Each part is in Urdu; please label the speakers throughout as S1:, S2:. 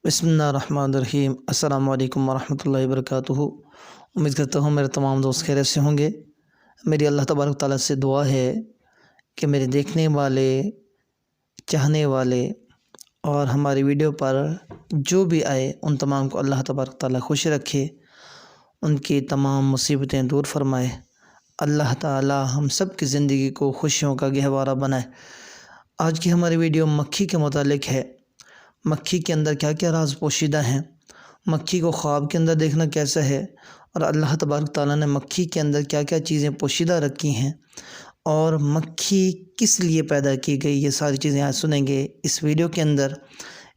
S1: بسم اللہ الرحمن الرحیم۔ السلام علیکم ورحمۃ اللہ وبرکاتہ۔ امید کرتا ہوں میرے تمام دوست خیریت سے ہوں گے۔ میری اللہ تبارک تعالیٰ سے دعا ہے کہ میرے دیکھنے والے، چاہنے والے اور ہماری ویڈیو پر جو بھی آئے ان تمام کو اللہ تبارک تعالیٰ خوش رکھے، ان کی تمام مصیبتیں دور فرمائے۔ اللہ تعالیٰ ہم سب کی زندگی کو خوشیوں کا گہوارہ بنائے۔ آج کی ہماری ویڈیو مکھی کے متعلق ہے۔ مکھی کے اندر کیا کیا راز پوشیدہ ہیں، مکھی کو خواب کے اندر دیکھنا کیسا ہے، اور اللہ تبارک تعالیٰ نے مکھی کے اندر کیا کیا چیزیں پوشیدہ رکھی ہیں، اور مکھی کس لیے پیدا کی گئی، یہ ساری چیزیں آج سنیں گے اس ویڈیو کے اندر۔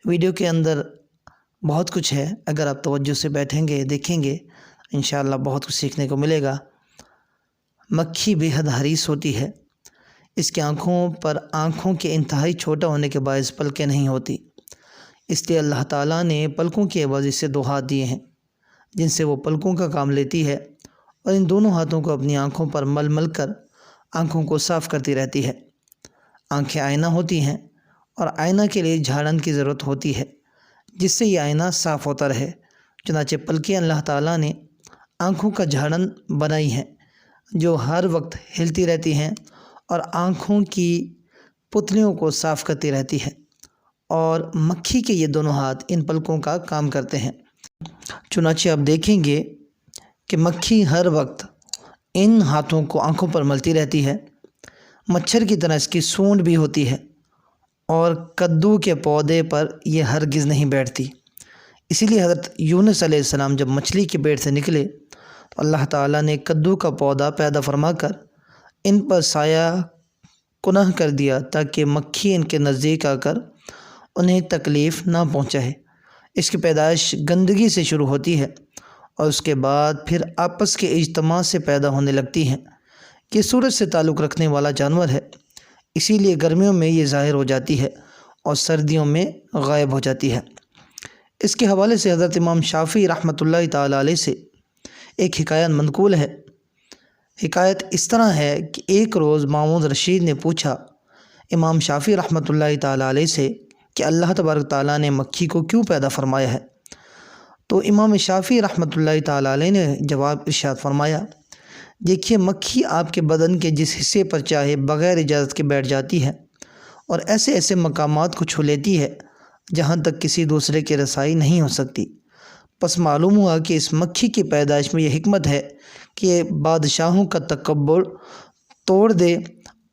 S1: ویڈیو کے اندر بہت کچھ ہے، اگر آپ توجہ سے بیٹھیں گے دیکھیں گے انشاءاللہ بہت کچھ سیکھنے کو ملے گا۔ مکھی بے حد حریص ہوتی ہے۔ اس کے آنکھوں کے انتہائی چھوٹا ہونے کے باعث پلکیں نہیں ہوتی، اس لیے اللہ تعالیٰ نے پلکوں کے عوض سے دو ہاتھ دیے ہیں جن سے وہ پلکوں کا کام لیتی ہے، اور ان دونوں ہاتھوں کو اپنی آنکھوں پر مل مل کر آنکھوں کو صاف کرتی رہتی ہے۔ آنکھیں آئینہ ہوتی ہیں، اور آئینہ کے لیے جھاڑن کی ضرورت ہوتی ہے جس سے یہ آئینہ صاف ہوتا رہے۔ چنانچہ پلکیں اللہ تعالیٰ نے آنکھوں کا جھاڑن بنائی ہیں جو ہر وقت ہلتی رہتی ہیں اور آنکھوں کی پتلیوں کو صاف کرتی رہتی ہے، اور مکھی کے یہ دونوں ہاتھ ان پلکوں کا کام کرتے ہیں۔ چنانچہ آپ دیکھیں گے کہ مکھی ہر وقت ان ہاتھوں کو آنکھوں پر ملتی رہتی ہے۔ مچھر کی طرح اس کی سونڈ بھی ہوتی ہے، اور کدو کے پودے پر یہ ہرگز نہیں بیٹھتی۔ اسی لیے حضرت یونس علیہ السلام جب مچھلی کے پیٹ سے نکلے تو اللہ تعالیٰ نے کدو کا پودا پیدا فرما کر ان پر سایہ کنہ کر دیا تاکہ مکھی ان کے نزدیک آ کر انہیں تکلیف نہ پہنچائے۔ اس کی پیدائش گندگی سے شروع ہوتی ہے اور اس کے بعد پھر آپس کے اجتماع سے پیدا ہونے لگتی ہیں۔ یہ سورج سے تعلق رکھنے والا جانور ہے، اسی لیے گرمیوں میں یہ ظاہر ہو جاتی ہے اور سردیوں میں غائب ہو جاتی ہے۔ اس کے حوالے سے حضرت امام شافعی رحمۃ اللہ تعالیٰ علیہ سے ایک حکایت منقول ہے۔ حکایت اس طرح ہے کہ ایک روز مامون رشید نے پوچھا امام شافعی رحمۃ اللہ تعالیٰ علیہ سے کہ اللہ تبارک تعالیٰ نے مکھی کو کیوں پیدا فرمایا ہے؟ تو امام شافعی رحمۃ اللہ تعالیٰ علیہ نے جواب ارشاد فرمایا، دیکھیے مکھی آپ کے بدن کے جس حصے پر چاہے بغیر اجازت کے بیٹھ جاتی ہے، اور ایسے ایسے مقامات کو چھو لیتی ہے جہاں تک کسی دوسرے کی رسائی نہیں ہو سکتی۔ پس معلوم ہوا کہ اس مکھی کی پیدائش میں یہ حکمت ہے کہ بادشاہوں کا تکبر توڑ دے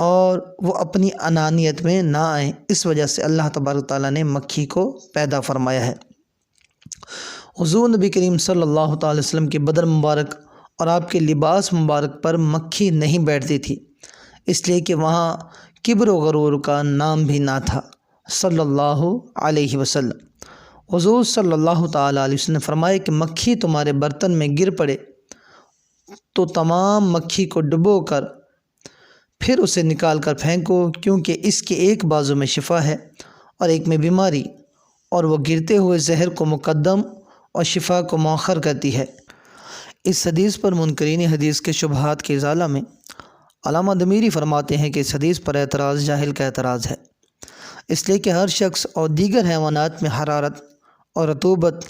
S1: اور وہ اپنی انانیت میں نہ آئیں۔ اس وجہ سے اللہ تبارک تعالیٰ نے مکھی کو پیدا فرمایا ہے۔ حضور نبی کریم صلی اللہ تعالی وسلم کے بدن مبارک اور آپ کے لباس مبارک پر مکھی نہیں بیٹھتی تھی، اس لیے کہ وہاں کبر و غرور کا نام بھی نہ تھا صلی اللہ علیہ وسلم۔ حضور صلی اللہ تعالی علیہ وسلم نے فرمایا کہ مکھی تمہارے برتن میں گر پڑے تو تمام مکھی کو ڈبو کر پھر اسے نکال کر پھینکو، کیونکہ اس کے ایک بازو میں شفا ہے اور ایک میں بیماری، اور وہ گرتے ہوئے زہر کو مقدم اور شفا کو مؤخر کرتی ہے۔ اس حدیث پر منکرین حدیث کے شبہات کے ازالہ میں علامہ دمیری فرماتے ہیں کہ اس حدیث پر اعتراض جاہل کا اعتراض ہے، اس لیے کہ ہر شخص اور دیگر حیوانات میں حرارت اور رطوبت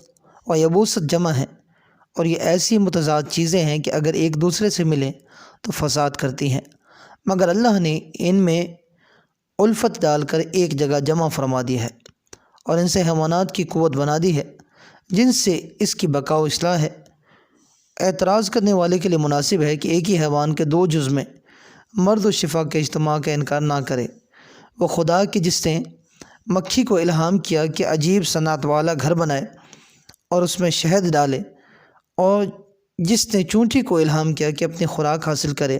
S1: اور یبوست جمع ہے، اور یہ ایسی متضاد چیزیں ہیں کہ اگر ایک دوسرے سے ملیں تو فساد کرتی ہیں، مگر اللہ نے ان میں الفت ڈال کر ایک جگہ جمع فرما دی ہے اور ان سے حیوانات کی قوت بنا دی ہے جن سے اس کی بقا و اصلاح ہے۔ اعتراض کرنے والے کے لیے مناسب ہے کہ ایک ہی حیوان کے دو جز میں مرد و شفا کے اجتماع کا انکار نہ کرے۔ وہ خدا کی جس نے مکھی کو الہام کیا کہ عجیب صنعت والا گھر بنائے اور اس میں شہد ڈالے، اور جس نے چونٹی کو الہام کیا کہ اپنی خوراک حاصل کرے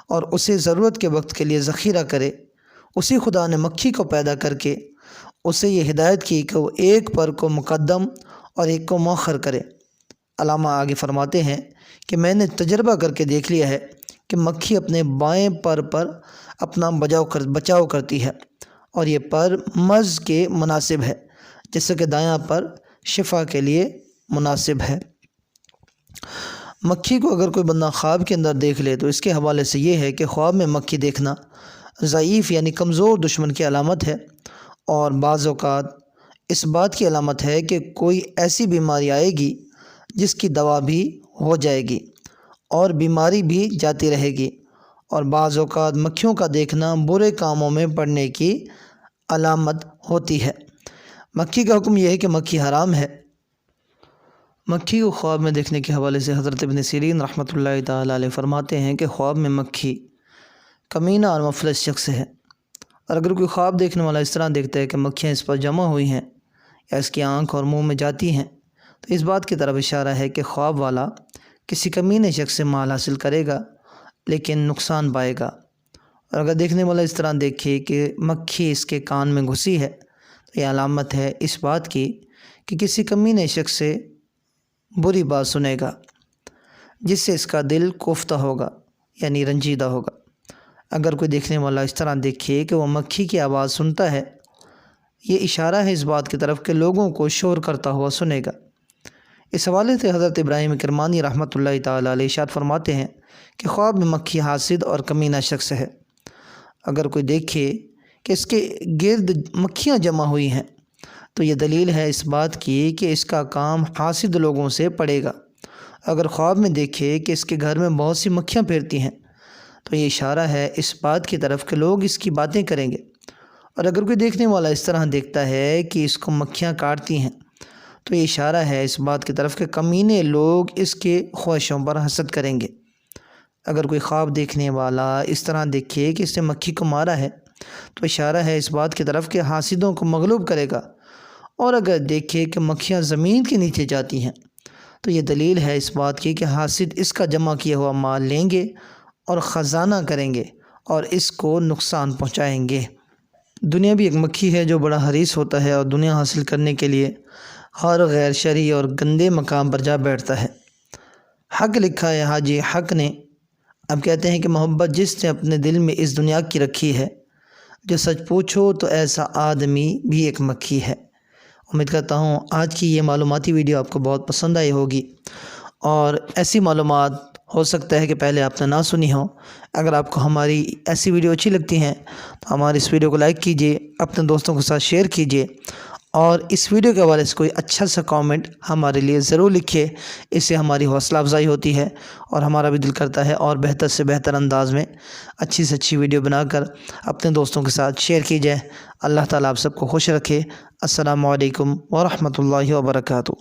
S1: اور اسے ضرورت کے وقت کے لیے ذخیرہ کرے، اسی خدا نے مکھی کو پیدا کر کے اسے یہ ہدایت کی کہ وہ ایک پر کو مقدم اور ایک کو مؤخر کرے۔ علامہ آگے فرماتے ہیں کہ میں نے تجربہ کر کے دیکھ لیا ہے کہ مکھی اپنے بائیں پر اپنا بچاؤ کرتی ہے، اور یہ پر مرض کے مناسب ہے، جیسے کہ دایاں پر شفا کے لیے مناسب ہے۔ مکھی کو اگر کوئی بندہ خواب کے اندر دیکھ لے تو اس کے حوالے سے یہ ہے کہ خواب میں مکھی دیکھنا ضعیف یعنی کمزور دشمن کی علامت ہے، اور بعض اوقات اس بات کی علامت ہے کہ کوئی ایسی بیماری آئے گی جس کی دوا بھی ہو جائے گی اور بیماری بھی جاتی رہے گی، اور بعض اوقات مکھیوں کا دیکھنا برے کاموں میں پڑنے کی علامت ہوتی ہے۔ مکھی کا حکم یہ ہے کہ مکھی حرام ہے۔ مکھی کو خواب میں دیکھنے کے حوالے سے حضرت ابن سیرین رحمۃ اللہ تعالیٰ علیہ فرماتے ہیں کہ خواب میں مکھی کمینہ اور مفلس شخص ہے، اور اگر کوئی خواب دیکھنے والا اس طرح دیکھتا ہے کہ مکھیاں اس پر جمع ہوئی ہیں یا اس کی آنکھ اور منہ میں جاتی ہیں، تو اس بات کی طرف اشارہ ہے کہ خواب والا کسی کمینے شخص سے مال حاصل کرے گا لیکن نقصان پائے گا۔ اور اگر دیکھنے والا اس طرح دیکھے کہ مکھی اس کے کان میں گھسی ہے تو یہ علامت ہے اس بات کی کہ کسی کمینے شخص سے بری بات سنے گا جس سے اس کا دل کوفتہ ہوگا، یعنی رنجیدہ ہوگا۔ اگر کوئی دیکھنے والا اس طرح دیکھے کہ وہ مکھی کی آواز سنتا ہے، یہ اشارہ ہے اس بات کی طرف کہ لوگوں کو شور کرتا ہوا سنے گا۔ اس حوالے سے حضرت ابراہیم کرمانی رحمۃ اللہ تعالیٰ علیہ ارشاد فرماتے ہیں کہ خواب میں مکھی حاسد اور کمینہ شخص ہے۔ اگر کوئی دیکھے کہ اس کے گرد مکھیاں جمع ہوئی ہیں تو یہ دلیل ہے اس بات کی کہ اس کا کام حاسد لوگوں سے پڑے گا۔ اگر خواب میں دیکھے کہ اس کے گھر میں بہت سی مکھیاں پھرتی ہیں تو یہ اشارہ ہے اس بات کی طرف کہ لوگ اس کی باتیں کریں گے۔ اور اگر کوئی دیکھنے والا اس طرح دیکھتا ہے کہ اس کو مکھیاں کاٹتی ہیں تو یہ اشارہ ہے اس بات کی طرف کہ کمینے لوگ اس کے خواہشوں پر حسد کریں گے۔ اگر کوئی خواب دیکھنے والا اس طرح دیکھے کہ اس نے مکھی کو مارا ہے تو اشارہ ہے اس بات کی طرف کہ حاسدوں کو مغلوب کرے گا۔ اور اگر دیکھے کہ مکھیاں زمین کے نیچے جاتی ہیں تو یہ دلیل ہے اس بات کی کہ حاسد اس کا جمع کیا ہوا مال لیں گے اور خزانہ کریں گے اور اس کو نقصان پہنچائیں گے۔ دنیا بھی ایک مکھی ہے جو بڑا حریص ہوتا ہے اور دنیا حاصل کرنے کے لیے ہر غیر شرعی اور گندے مقام پر جا بیٹھتا ہے۔ حق لکھا ہے حاجی حق نے، اب کہتے ہیں کہ محبت جس نے اپنے دل میں اس دنیا کی رکھی ہے، جو سچ پوچھو تو ایسا آدمی بھی ایک مکھی ہے۔ امید کرتا ہوں آج کی یہ معلوماتی ویڈیو آپ کو بہت پسند آئی ہوگی، اور ایسی معلومات ہو سکتا ہے کہ پہلے آپ نے نہ سنی ہو۔ اگر آپ کو ہماری ایسی ویڈیو اچھی لگتی ہیں تو ہماری اس ویڈیو کو لائک کیجیے، اپنے دوستوں کے ساتھ شیئر کیجیے، اور اس ویڈیو کے حوالے سے کوئی اچھا سا کامنٹ ہمارے لیے ضرور لکھیے۔ اس سے ہماری حوصلہ افزائی ہوتی ہے اور ہمارا بھی دل کرتا ہے اور بہتر سے بہتر انداز میں اچھی سے اچھی ویڈیو بنا کر اپنے دوستوں کے ساتھ شیئر کی جائے۔ اللہ تعالیٰ آپ سب کو خوش رکھے۔ السلام علیکم ورحمۃ اللہ وبرکاتہ۔